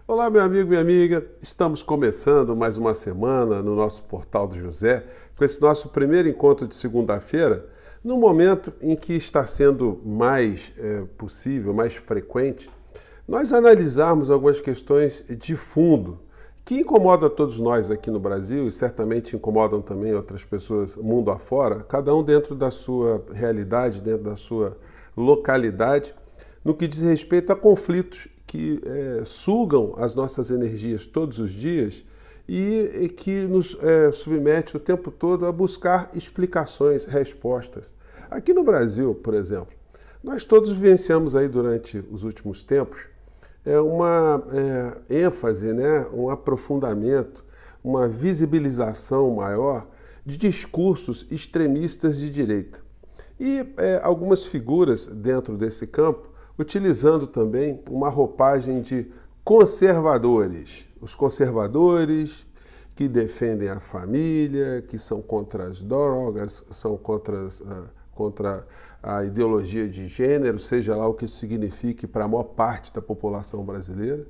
Olá, meu amigo, minha amiga. Estamos começando mais uma semana no nosso Portal do José, com esse nosso primeiro encontro de segunda-feira, no momento em que está sendo mais possível, mais frequente, nós analisarmos algumas questões de fundo que incomodam a todos nós aqui no Brasil e certamente incomodam também outras pessoas mundo afora, cada um dentro da sua realidade, dentro da sua localidade, no que diz respeito a conflitos que sugam as nossas energias todos os dias e que nos submete o tempo todo a buscar explicações, respostas. Aqui no Brasil, por exemplo, nós todos vivenciamos aí durante os últimos tempos uma ênfase, né, um aprofundamento, uma visibilização maior de discursos extremistas de direita. E algumas figuras dentro desse campo utilizando também uma roupagem de conservadores. Os conservadores que defendem a família, que são contra as drogas, são contra a ideologia de gênero, seja lá o que isso signifique para a maior parte da população brasileira,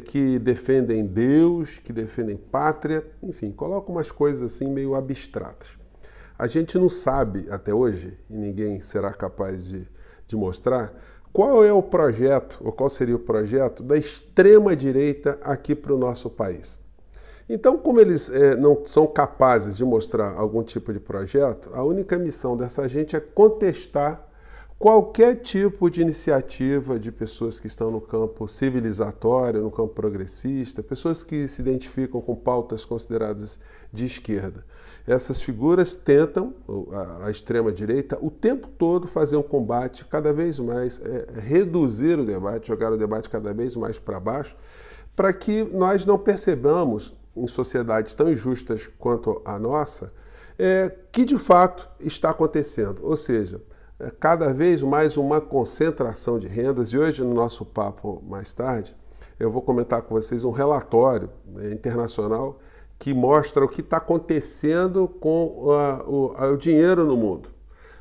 que defendem Deus, que defendem pátria, enfim, colocam umas coisas assim meio abstratas. A gente não sabe até hoje, e ninguém será capaz de mostrar, qual é o projeto, ou qual seria o projeto da extrema-direita aqui para o nosso país. Então, como eles não são capazes de mostrar algum tipo de projeto, a única missão dessa gente é contestar qualquer tipo de iniciativa de pessoas que estão no campo civilizatório, no campo progressista, pessoas que se identificam com pautas consideradas de esquerda. Essas figuras tentam, a extrema-direita, o tempo todo fazer um combate cada vez mais, reduzir o debate, jogar o debate cada vez mais para baixo, para que nós não percebamos, em sociedades tão injustas quanto a nossa, que de fato está acontecendo. Ou seja, cada vez mais uma concentração de rendas. E hoje, no nosso papo mais tarde, eu vou comentar com vocês um relatório internacional que mostra o que está acontecendo com o dinheiro no mundo.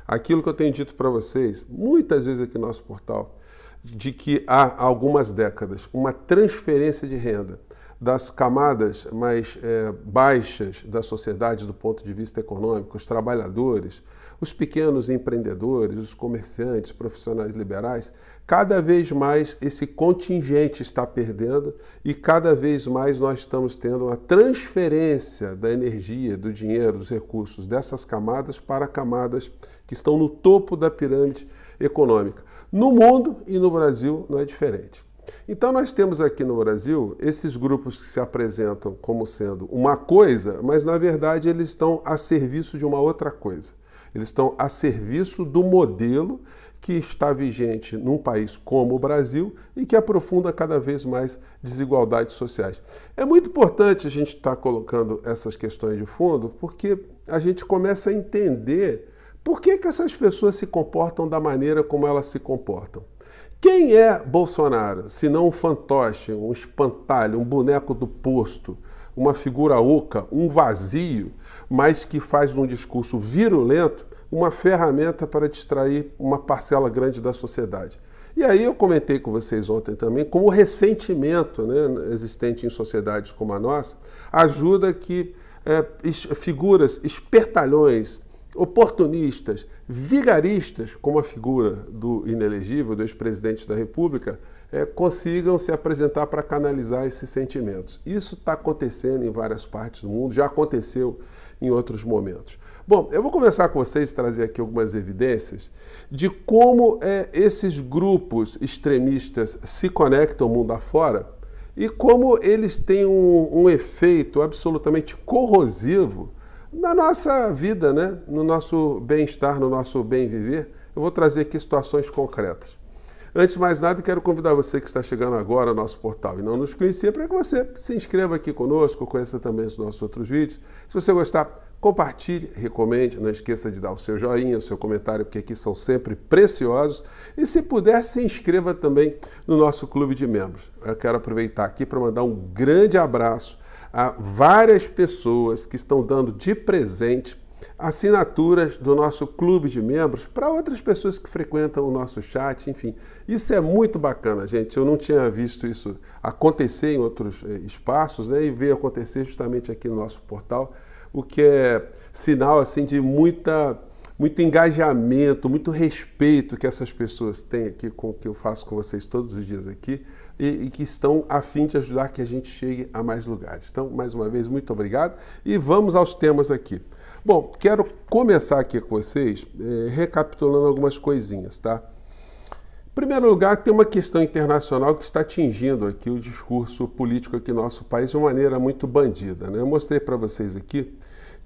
Aquilo que eu tenho dito para vocês, muitas vezes aqui no nosso portal, de que há algumas décadas uma transferência de renda das camadas mais baixas da sociedade do ponto de vista econômico, os trabalhadores, os pequenos empreendedores, os comerciantes, profissionais liberais, cada vez mais esse contingente está perdendo e cada vez mais nós estamos tendo uma transferência da energia, do dinheiro, dos recursos dessas camadas para camadas que estão no topo da pirâmide econômica. No mundo e no Brasil não é diferente. Então nós temos aqui no Brasil esses grupos que se apresentam como sendo uma coisa, mas na verdade eles estão a serviço de uma outra coisa. Eles estão a serviço do modelo que está vigente num país como o Brasil e que aprofunda cada vez mais desigualdades sociais. É muito importante a gente estar colocando essas questões de fundo porque a gente começa a entender por que essas pessoas se comportam da maneira como elas se comportam. Quem é Bolsonaro, se não um fantoche, um espantalho, um boneco do posto, uma figura oca, um vazio, mas que faz num discurso virulento uma ferramenta para distrair uma parcela grande da sociedade? E aí eu comentei com vocês ontem também como o ressentimento, né, existente em sociedades como a nossa ajuda que figuras espertalhões, oportunistas, vigaristas, como a figura do inelegível, do ex-presidente da República, consigam se apresentar para canalizar esses sentimentos. Isso está acontecendo em várias partes do mundo, já aconteceu em outros momentos. Bom, eu vou começar com vocês, trazer aqui algumas evidências de como esses grupos extremistas se conectam mundo afora e como eles têm um efeito absolutamente corrosivo na nossa vida, né? No nosso bem-estar, no nosso bem-viver. Eu vou trazer aqui situações concretas. Antes de mais nada, quero convidar você que está chegando agora ao nosso portal e não nos conhecia, para que você se inscreva aqui conosco, conheça também os nossos outros vídeos. Se você gostar, compartilhe, recomende, não esqueça de dar o seu joinha, o seu comentário, porque aqui são sempre preciosos. E se puder, se inscreva também no nosso clube de membros. Eu quero aproveitar aqui para mandar um grande abraço a várias pessoas que estão dando de presente assinaturas do nosso clube de membros para outras pessoas que frequentam o nosso chat, enfim. Isso é muito bacana, gente. Eu não tinha visto isso acontecer em outros espaços, né? E veio acontecer justamente aqui no nosso portal, o que é sinal assim de muito engajamento, muito respeito que essas pessoas têm aqui com o que eu faço com vocês todos os dias aqui e que estão a fim de ajudar que a gente chegue a mais lugares. Então, mais uma vez, muito obrigado e vamos aos temas aqui. Bom, quero começar aqui com vocês recapitulando algumas coisinhas, tá? Em primeiro lugar, tem uma questão internacional que está atingindo aqui o discurso político aqui no nosso país de uma maneira muito bandida, né? Eu mostrei para vocês aqui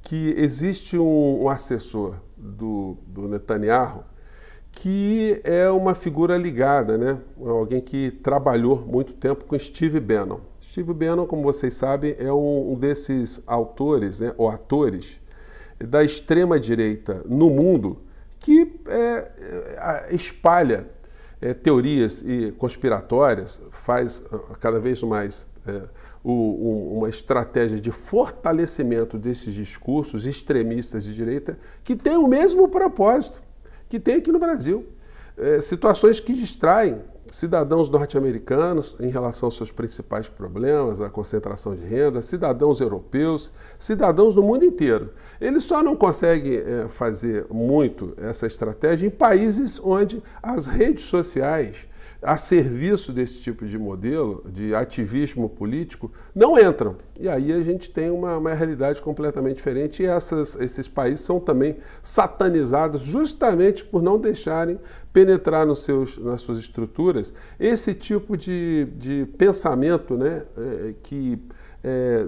que existe um assessor do Netanyahu que é uma figura ligada, né? Alguém que trabalhou muito tempo com Steve Bannon. Steve Bannon, como vocês sabem, é um desses autores, né, ou atores da extrema-direita no mundo que espalha teorias conspiratórias, faz cada vez mais uma estratégia de fortalecimento desses discursos extremistas de direita que tem o mesmo propósito que tem aqui no Brasil. Situações que distraem cidadãos norte-americanos em relação aos seus principais problemas, a concentração de renda, cidadãos europeus, cidadãos do mundo inteiro. Ele só não consegue fazer muito essa estratégia em países onde as redes sociais, a serviço desse tipo de modelo, de ativismo político, não entram. E aí a gente tem uma realidade completamente diferente e esses países são também satanizados justamente por não deixarem penetrar nas suas estruturas esse tipo de pensamento, né, que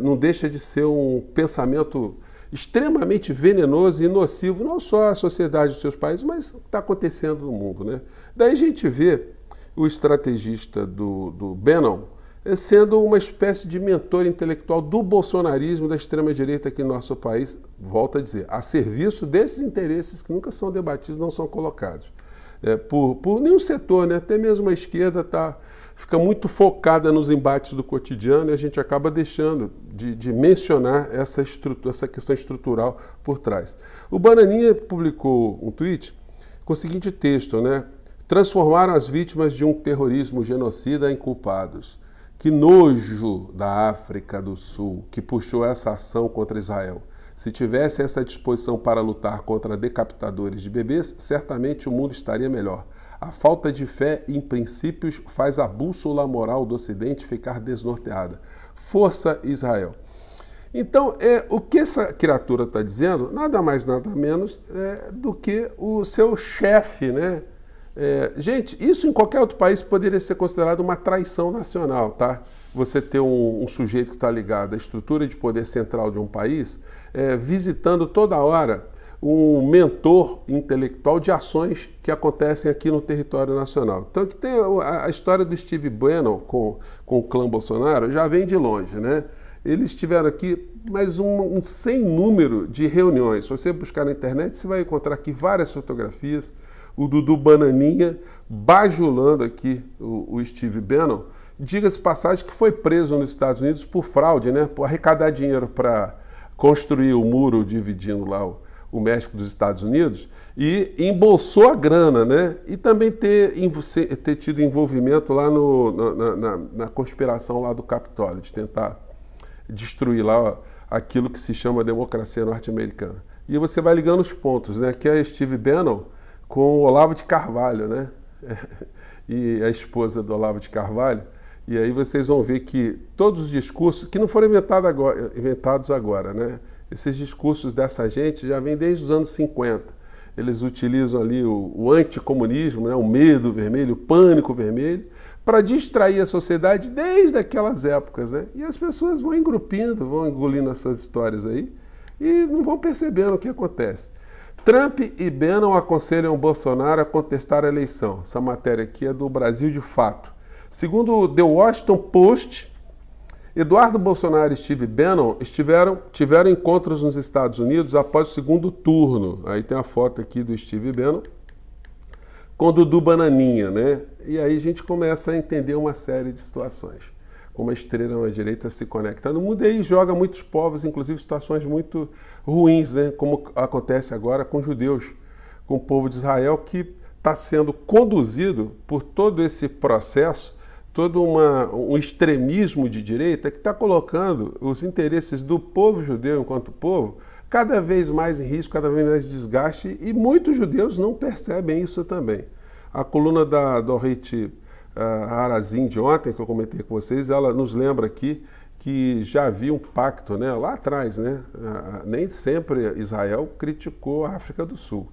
não deixa de ser um pensamento extremamente venenoso e nocivo, não só à sociedade dos seus países, mas está acontecendo no mundo, né? Daí a gente vê o estrategista do Bannon sendo uma espécie de mentor intelectual do bolsonarismo, da extrema-direita aqui no nosso país, volto a dizer, a serviço desses interesses que nunca são debatidos, não são colocados. Por nenhum setor, né? Até mesmo a esquerda fica muito focada nos embates do cotidiano e a gente acaba deixando de mencionar essa questão estrutural por trás. O Bananinha publicou um tweet com o seguinte texto, né? Transformaram as vítimas de um terrorismo genocida em culpados. Que nojo da África do Sul que puxou essa ação contra Israel. Se tivesse essa disposição para lutar contra decapitadores de bebês, certamente o mundo estaria melhor. A falta de fé em princípios faz a bússola moral do Ocidente ficar desnorteada. Força Israel. Então, o que essa criatura está dizendo, nada mais, nada menos do que o seu chefe, né? Gente, isso em qualquer outro país poderia ser considerado uma traição nacional, tá? Você ter um sujeito que está ligado à estrutura de poder central de um país, visitando toda hora um mentor intelectual de ações que acontecem aqui no território nacional. Tanto que tem a história do Steve Bannon com o clã Bolsonaro, já vem de longe, né? Eles tiveram aqui mais um sem número de reuniões. Se você buscar na internet, você vai encontrar aqui várias fotografias. O Dudu Bananinha bajulando aqui o Steve Bannon. Diga-se passagem que foi preso nos Estados Unidos por fraude, né? Por arrecadar dinheiro para construir o muro dividindo lá o México dos Estados Unidos e embolsou a grana, né? E também ter tido envolvimento lá na conspiração lá do Capitólio, de tentar destruir lá aquilo que se chama democracia norte-americana. E você vai ligando os pontos, né? Que é Steve Bannon com o Olavo de Carvalho, né? E a esposa do Olavo de Carvalho. E aí vocês vão ver que todos os discursos, que não foram inventados agora, né? Esses discursos dessa gente já vêm desde os anos 50. Eles utilizam ali o anticomunismo, né? O medo vermelho, o pânico vermelho, para distrair a sociedade desde aquelas épocas, né? E as pessoas vão engrupindo, vão engolindo essas histórias aí e não vão percebendo o que acontece. Trump e Bannon aconselham Bolsonaro a contestar a eleição. Essa matéria aqui é do Brasil de Fato. Segundo o The Washington Post, Eduardo Bolsonaro e Steve Bannon tiveram encontros nos Estados Unidos após o segundo turno. Aí tem a foto aqui do Steve Bannon com o Dudu Bananinha, né? E aí a gente começa a entender uma série de situações. como a estrela na direita se conecta no mundo, e aí joga muitos povos, inclusive situações muito ruins, né? Como acontece agora com os judeus, com o povo de Israel, que está sendo conduzido por todo esse processo, todo um extremismo de direita que está colocando os interesses do povo judeu enquanto povo cada vez mais em risco, cada vez mais desgaste, e muitos judeus não percebem isso também. A coluna da Dorit Harazin de ontem, que eu comentei com vocês, ela nos lembra aqui que já havia um pacto, né, lá atrás, né? Nem sempre Israel criticou a África do Sul.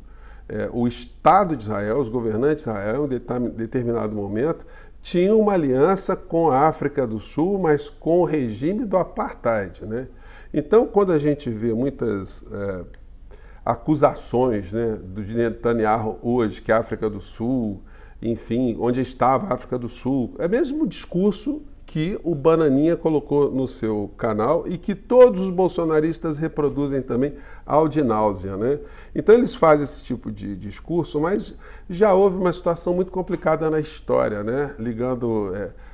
O Estado de Israel, os governantes de Israel, em determinado momento, tinham uma aliança com a África do Sul, mas com o regime do apartheid, né? Então, quando a gente vê muitas acusações, né, do Netanyahu hoje, que a África do Sul, enfim, onde estava a África do Sul, é mesmo o discurso que o Bananinha colocou no seu canal e que todos os bolsonaristas reproduzem também ad náusea, né? Então eles fazem esse tipo de discurso, mas já houve uma situação muito complicada na história, né? Ligando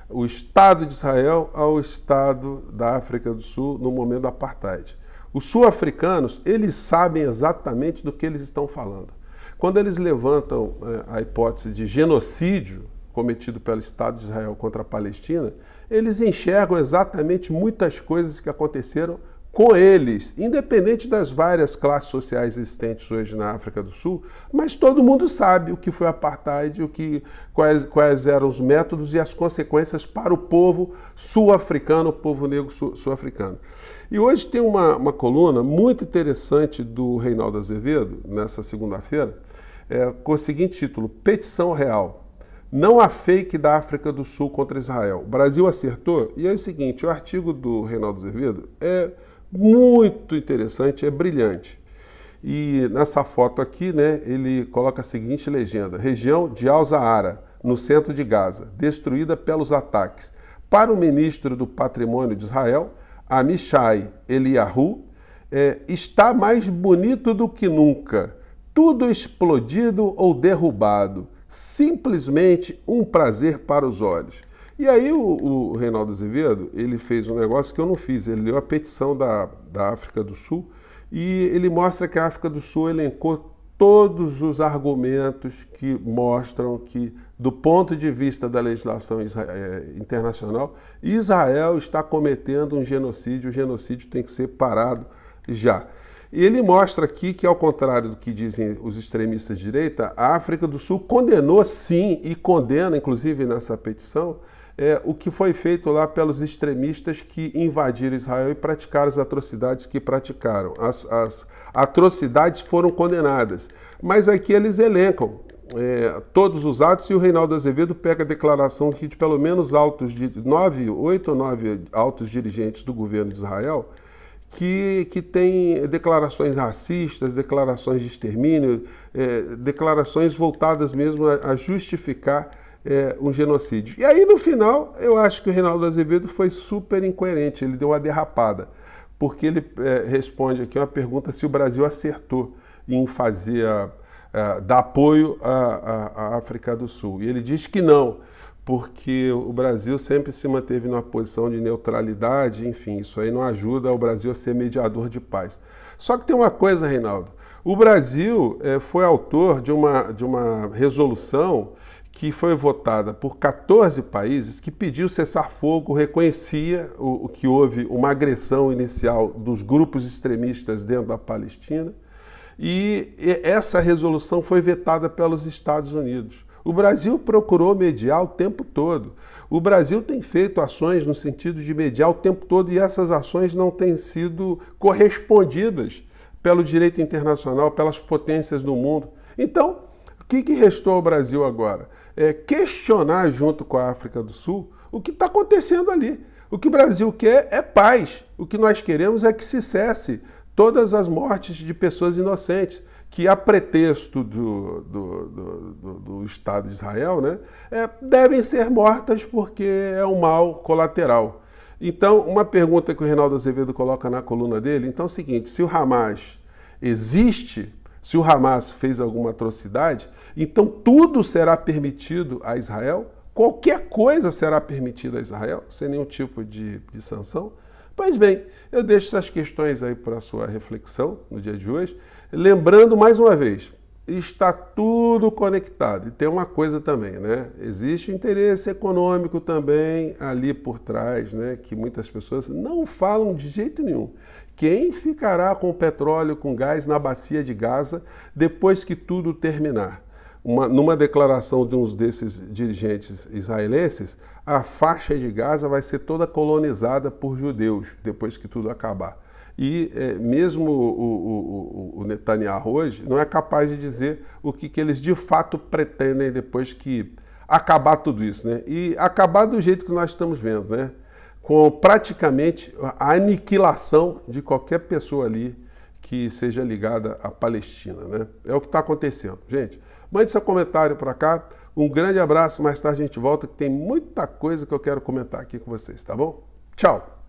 o Estado de Israel ao Estado da África do Sul no momento do apartheid. Os sul-africanos, eles sabem exatamente do que eles estão falando. Quando eles levantam a hipótese de genocídio cometido pelo Estado de Israel contra a Palestina, eles enxergam exatamente muitas coisas que aconteceram com eles, independente das várias classes sociais existentes hoje na África do Sul, mas todo mundo sabe o que foi apartheid, quais eram os métodos e as consequências para o povo sul-africano, o povo negro sul-africano. E hoje tem uma coluna muito interessante do Reinaldo Azevedo, nessa segunda-feira, com o seguinte título: Petição Real. Não há fake da África do Sul contra Israel. O Brasil acertou? E é o seguinte, o artigo do Reinaldo Azevedo é muito interessante, é brilhante. E nessa foto aqui, né, ele coloca a seguinte legenda: região de Al-Zahara, no centro de Gaza, destruída pelos ataques. Para o ministro do Patrimônio de Israel, Amichai Eliyahu, está mais bonito do que nunca. Tudo explodido ou derrubado. Simplesmente um prazer para os olhos. E aí o Reinaldo Azevedo, ele fez um negócio que eu não fiz. Ele leu a petição da África do Sul e ele mostra que a África do Sul elencou todos os argumentos que mostram que, do ponto de vista da legislação internacional, Israel está cometendo um genocídio. O genocídio tem que ser parado já. E ele mostra aqui que, ao contrário do que dizem os extremistas de direita, a África do Sul condenou sim, e condena, inclusive nessa petição, o que foi feito lá pelos extremistas que invadiram Israel e praticaram as atrocidades que praticaram. As atrocidades foram condenadas, mas aqui eles elencam todos os atos, e o Reinaldo Azevedo pega a declaração aqui de pelo menos 8 ou 9 altos dirigentes do governo de Israel, que tem declarações racistas, declarações de extermínio, declarações voltadas mesmo a justificar um genocídio. E aí, no final, eu acho que o Reinaldo Azevedo foi super incoerente, ele deu uma derrapada, porque ele responde aqui uma pergunta se o Brasil acertou em dar apoio à África do Sul. E ele diz que não, porque o Brasil sempre se manteve numa posição de neutralidade, enfim, isso aí não ajuda o Brasil a ser mediador de paz. Só que tem uma coisa, Reinaldo, o Brasil foi autor de uma resolução que foi votada por 14 países que pediu cessar-fogo, reconhecia que houve uma agressão inicial dos grupos extremistas dentro da Palestina, e essa resolução foi vetada pelos Estados Unidos. O Brasil procurou mediar o tempo todo. O Brasil tem feito ações no sentido de mediar o tempo todo e essas ações não têm sido correspondidas pelo direito internacional, pelas potências do mundo. Então, o que restou ao Brasil agora? Questionar junto com a África do Sul o que está acontecendo ali. O que o Brasil quer é paz. O que nós queremos é que se cesse todas as mortes de pessoas inocentes, que a pretexto do Estado de Israel, né, devem ser mortas porque é um mal colateral. Então, uma pergunta que o Reinaldo Azevedo coloca na coluna dele, então é o seguinte: se o Hamas existe, se o Hamas fez alguma atrocidade, então tudo será permitido a Israel? qualquer coisa será permitida a Israel, sem nenhum tipo de sanção? Pois bem, eu deixo essas questões aí para a sua reflexão no dia de hoje. Lembrando mais uma vez, está tudo conectado. E tem uma coisa também, né? Existe um interesse econômico também ali por trás, né? Que muitas pessoas não falam de jeito nenhum. Quem ficará com petróleo, com gás na bacia de Gaza depois que tudo terminar? Numa declaração de um desses dirigentes israelenses, a faixa de Gaza vai ser toda colonizada por judeus depois que tudo acabar. E mesmo o Netanyahu hoje não é capaz de dizer o que eles de fato pretendem depois que acabar tudo isso, né? E acabar do jeito que nós estamos vendo, né? Com praticamente a aniquilação de qualquer pessoa ali que seja ligada à Palestina, né? É o que está acontecendo. Gente, mande seu comentário para cá. Um grande abraço. Mais tarde a gente volta, que tem muita coisa que eu quero comentar aqui com vocês, tá bom? Tchau!